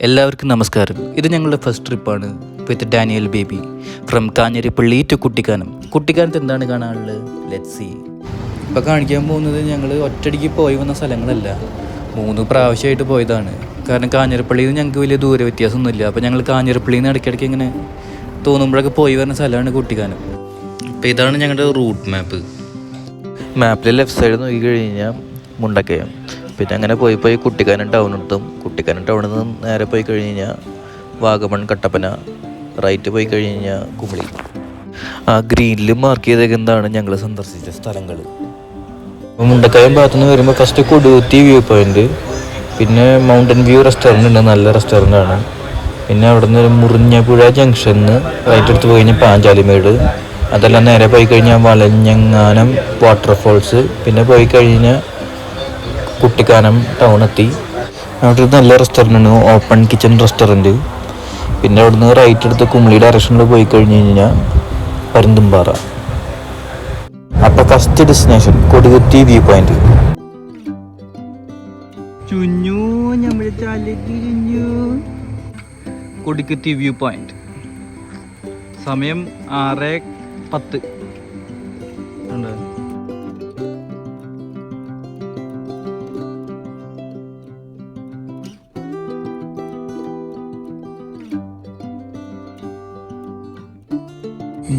എല്ലാവർക്കും നമസ്കാരം. ഇത് ഞങ്ങളുടെ ഫസ്റ്റ് ട്രിപ്പാണ് with Daniel baby from Kanjirappally to Kuttikkanam. കുട്ടിക്കാനത്ത് എന്താണ് കാണാനുള്ളത്? Let's see. ഇപ്പോൾ കാണിക്കാൻ പോകുന്നത് ഞങ്ങൾ ഒറ്റയടിക്ക് പോയി വന്ന സ്ഥലങ്ങളല്ല, 3 പ്രാവശ്യമായിട്ട് പോയതാണ്. കാരണം കാഞ്ഞിരപ്പള്ളിയിൽ നിന്ന് ഞങ്ങൾക്ക് വലിയ ദൂര വ്യത്യാസമൊന്നുമില്ല. അപ്പോൾ ഞങ്ങൾ കാഞ്ഞിരപ്പള്ളിയിൽ നിന്ന് ഇടയ്ക്കിടയ്ക്ക് ഇങ്ങനെ തോന്നുമ്പോഴൊക്കെ പോയി വരുന്ന സ്ഥലമാണ് കുട്ടിക്കാനം. അപ്പോൾ ഇതാണ് ഞങ്ങളുടെ റൂട്ട് മാപ്പിൽ ലെഫ്റ്റ് സൈഡ് നോക്കി കഴിഞ്ഞാൽ മുണ്ടക്കയം. പിന്നെ അങ്ങനെ പോയി കുട്ടിക്കാനം ടൗൺ എത്തും. കുട്ടിക്കാനം ടൗണിൽ നിന്ന് നേരെ പോയി കഴിഞ്ഞ് കഴിഞ്ഞാൽ വാഗമൺ, കട്ടപ്പന, റൈറ്റ് പോയി കഴിഞ്ഞ് കഴിഞ്ഞാൽ കുമളി. ആ ഗ്രീനിൽ മാർക്ക് ചെയ്തേക്കുന്നതാണ് ഞങ്ങൾ സന്ദർശിച്ച സ്ഥലങ്ങൾ. മുണ്ടക്കയം ഭാഗത്തുനിന്ന് വരുമ്പോൾ ഫസ്റ്റ് കൊടുകുത്തി വ്യൂ പോയിൻ്റ്, പിന്നെ മൗണ്ടൻ വ്യൂ റെസ്റ്റോറൻറ്റ് ഉണ്ട്, നല്ല റെസ്റ്റോറൻ്റാണ്. പിന്നെ അവിടെ നിന്ന് മുറിഞ്ഞപ്പുഴ ജംഗ്ഷനിൽ റൈറ്റ് എടുത്ത് പോയി കഴിഞ്ഞാൽ പാഞ്ചാലിമേട്. അതെല്ലാം നേരെ പോയി കഴിഞ്ഞാൽ വളഞ്ഞങ്ങാനം വാട്ടർഫോൾസ്. പിന്നെ പോയി കഴിഞ്ഞാൽ കുട്ടിക്കാനം ടൗൺ എത്തി. അവിടെ ഒരു നല്ല റെസ്റ്റോറൻ്റ് ആണ്, ഓപ്പൺ കിച്ചൺ റെസ്റ്റോറൻറ്റ്. പിന്നെ അവിടെ നിന്ന് റൈറ്റ് എടുത്ത് കുമളി ഡയറക്ഷനിൽ പോയി കഴിഞ്ഞ് കഴിഞ്ഞാൽ പരുന്തുംപാറ. അപ്പോൾ first destination Kodukuthi view point. Kodukuthi view point. സമയം 6:10.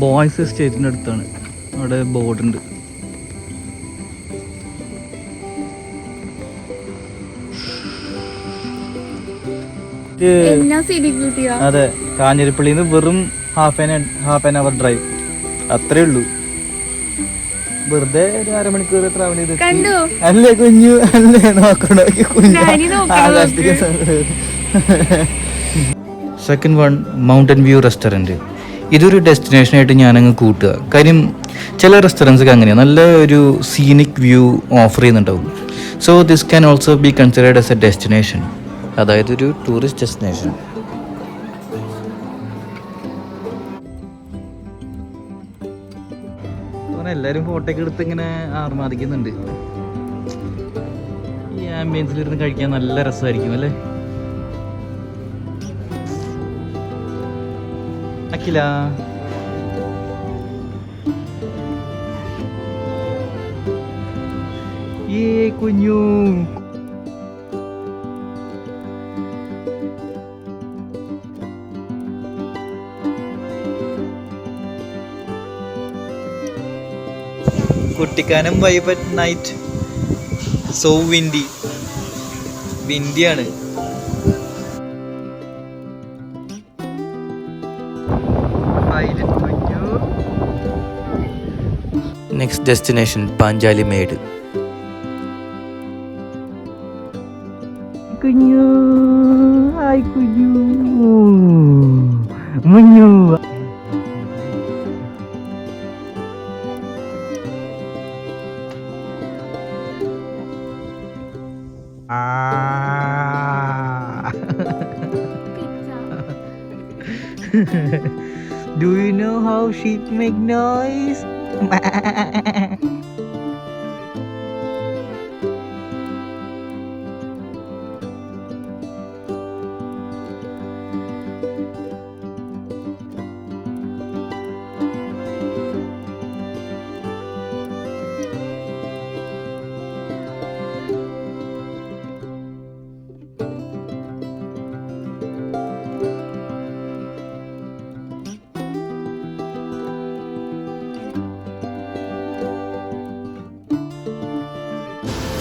ബോയ്സ് സ്റ്റേറ്റിൻ്റെ അടുത്താണ്, അവിടെ ബോർഡുണ്ട്. അതെ, കാഞ്ഞിരപ്പള്ളിയിൽ നിന്ന് വെറും ഹാഫ് ആൻ അവർ ഡ്രൈവ്, അത്രേ ഉള്ളൂ. വെറുതെ ഒരു അരമണിക്കൂർ ട്രാവൽ ചെയ്ത് അല്ലേ കുഞ്ഞു, അല്ലേ നോക്കണോ കുഞ്ഞു. Second one mountain view restaurant. ഇതൊരു ഡെസ്റ്റിനേഷനായിട്ട് ഞാനങ്ങ് കൂട്ടുക. കാര്യം ചില റെസ്റ്റോറൻറ്റ്സൊക്കെ അങ്ങനെയാണ്, നല്ല ഒരു സീനിക് വ്യൂ ഓഫർ ചെയ്യുന്നുണ്ടാവും. So this can also be considered as A destination, അതായത് ഒരു ടൂറിസ്റ്റ് ഡെസ്റ്റിനേഷൻ. എല്ലാവരും ഫോട്ടോയൊക്കെ എടുത്ത് ഇങ്ങനെ ആർമാദിക്കുന്നുണ്ട്. ഈ ആംബിയൻസിലിരുന്ന് കഴിക്കാൻ നല്ല രസമായിരിക്കും അല്ലേ? അഖില, ഈ കുഞ്ഞു Kuttikkanam vibe at night. So വിൻഡിയാണ്. Next destination Panchalimedu. കുഞ്ഞു, ഹായ് കുഞ്ഞു, മുഞ്ഞു. Do you know how sheep make noise?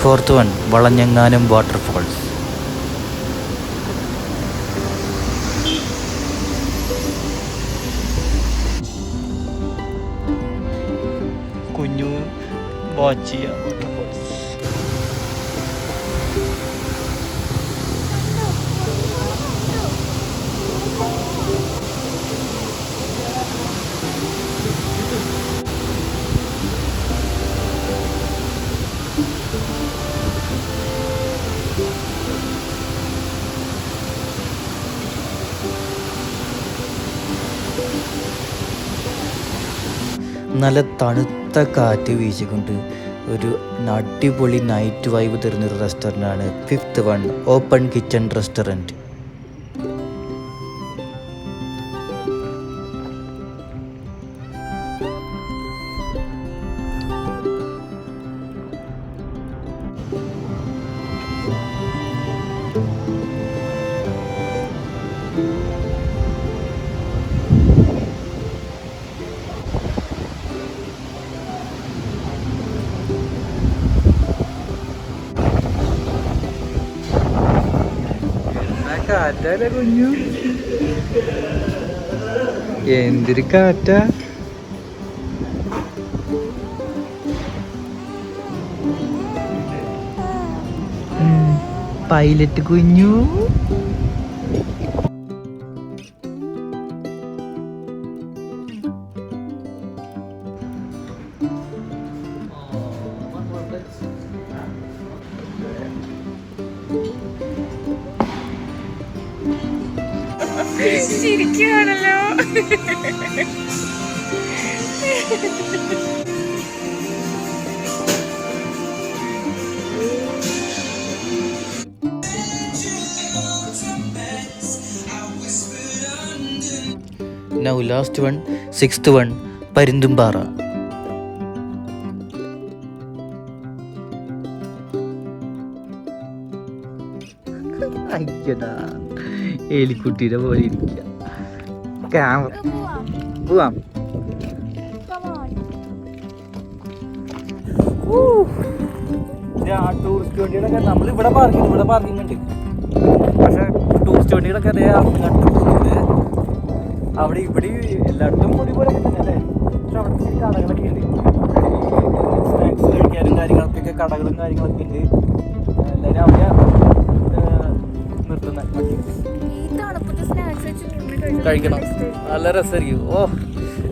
Fourth one വളഞ്ഞങ്ങാനം വാട്ടർഫോൾസ്. കുഞ്ഞു വാച്ച് ചെയ്യാം വാട്ടർഫോൾസ്. നല്ല തണുത്ത കാറ്റ് വീശിക്കൊണ്ട് ഒരു അടിപൊളി നൈറ്റ് വൈബ് തരുന്നൊരു റെസ്റ്റോറൻ്റാണ് fifth one open kitchen restaurant. കാറ്റാലേ കുഞ്ഞു, എന്തൊരു കാറ്റാ. പൈലറ്റ് കുഞ്ഞു. ശരിക്കാണല്ലോ. Now last one, sixth one, Parunthumpara. അയ്യടാ, എലിക്കുട്ടീനെ പോലെ ഇരിക്കുക. ക്യാമറ പോവാം. ടൂറിസ്റ്റ് വണ്ടികളൊക്കെ നമ്മളിവിടെ പാർക്കിംഗ് ഉണ്ട്. പക്ഷെ ടൂറിസ്റ്റ് വണ്ടികളൊക്കെ അതേ അവിടെ ഇവിടെ എല്ലായിടത്തും പോലെ തന്നെ അല്ലേ. പക്ഷെ അവിടെ കടകളൊക്കെ ഉണ്ട്, സ്നാക്സ് കഴിക്കാനും കാര്യങ്ങൾക്കൊക്കെ കടകളും കാര്യങ്ങളൊക്കെ ഉണ്ട്. എല്ലാവരും അവിടെ നിർത്തുന്ന കഴിക്കണം. നല്ല രസമായിരിക്കും. ഓ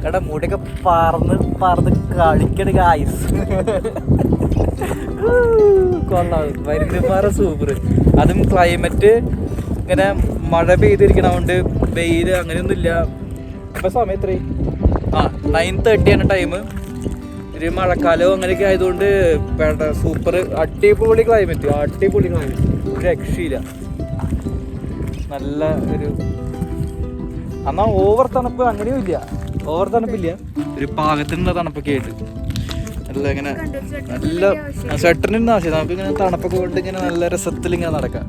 കട മുടിയൊക്കെ പറന്ന് കളിക്കണ ഗായ്സ്. കൊള്ളാം. പരുന്തുംപാറ സൂപ്പർ. അതും ക്ലൈമറ്റ് ഇങ്ങനെ മഴ പെയ്തിരിക്കണോണ്ട് വെയിൽ അങ്ങനെയൊന്നുമില്ല. ഇപ്പം സമയം എത്രയും 9:30 ആണ് ടൈം. ഒരു മഴക്കാലവും അങ്ങനെയൊക്കെ ആയതുകൊണ്ട് സൂപ്പർ അടിപൊളി ക്ലൈമറ്റ്. ഒരു രക്ഷയില്ല. നല്ല ഒരു എന്നാ ഓവർ തണുപ്പ് അങ്ങനെയും ഇല്ല, ഒരു പാകത്തിനുള്ള തണുപ്പൊക്കെ ആയിട്ട് നല്ല ഇങ്ങനെ നല്ല സ്വെറ്ററിന് ആവശ്യം. നമുക്ക് ഇങ്ങനെ തണുപ്പൊക്കെ കൊണ്ട് ഇങ്ങനെ നല്ല രസത്തിൽ ഇങ്ങനെ നടക്കാം.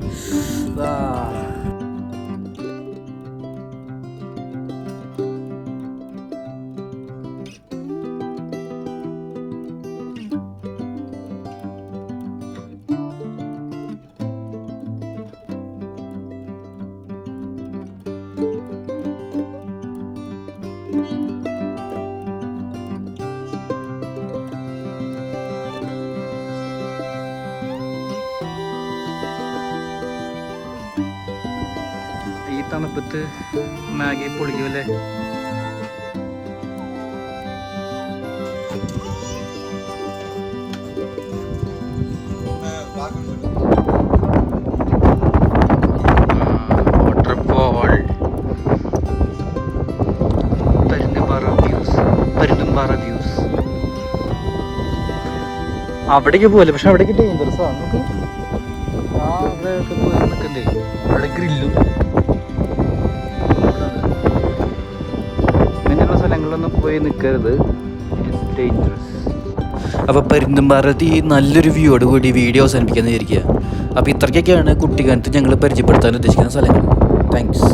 ഈ തണുപ്പത്ത് മാഗി പൊളിക്കുമല്ലേ. Waterfall, Parunthumpara views. അവിടേക്ക് പോലെ, പക്ഷെ അവിടേക്ക് ഡേഞ്ചറസാണ്. നമുക്ക് അവിടെയൊക്കെ പോയി നിൽക്കണ്ടേ. അവിടെ ഗ്രില്ലും ഇങ്ങനെയുള്ള സ്ഥലങ്ങളിലൊന്നും പോയി നിൽക്കരുത്, ഡേഞ്ചറസ്. അപ്പോൾ പരുന്തുംപാറത്ത് ഈ നല്ലൊരു വ്യൂയോട് കൂടി വീഡിയോ അവസാനിപ്പിക്കാമെന്ന് വിചാരിക്കുക. അപ്പോൾ ഇത്രയ്ക്കൊക്കെയാണ് കുട്ടിക്കാലത്ത് ഞങ്ങൾ പരിചയപ്പെടുത്താൻ ഉദ്ദേശിക്കുന്ന സ്ഥലങ്ങൾ. താങ്ക്സ്.